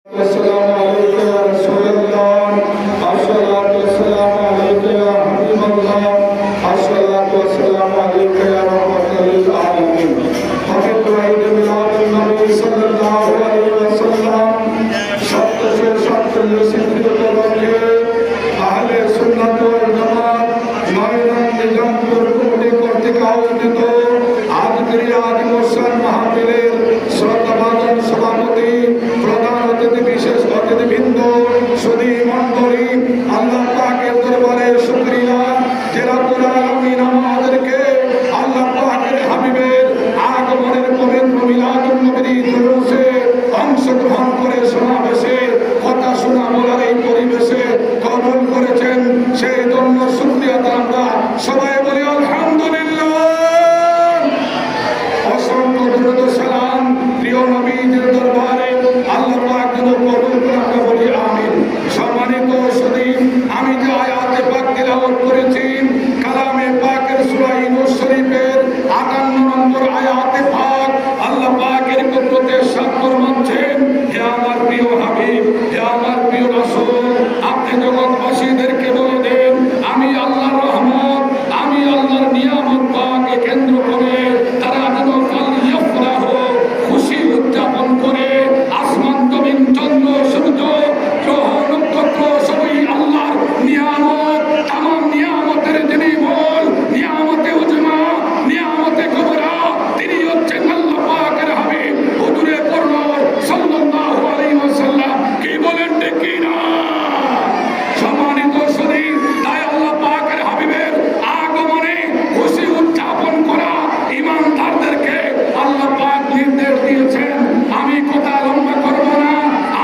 السلام عليك يا رسول الله الصلاة والسلام عليك يا حبيب الله الصلاة والسلام عليك يا رحمة للعالمين حفظت عيد ميلاد النبي صلى الله عليه وسلم সত্য সে সত্য স্বীকৃত করকে আহলে সুন্নাত ওয়াল জামাত ময়দান নিজামপুর কমিটি কর্তৃক আয়োজিত আজকের আদি মোশন মাহফিলের শ্রদ্ধাভাজন সভাপতি প্রধান অতিথি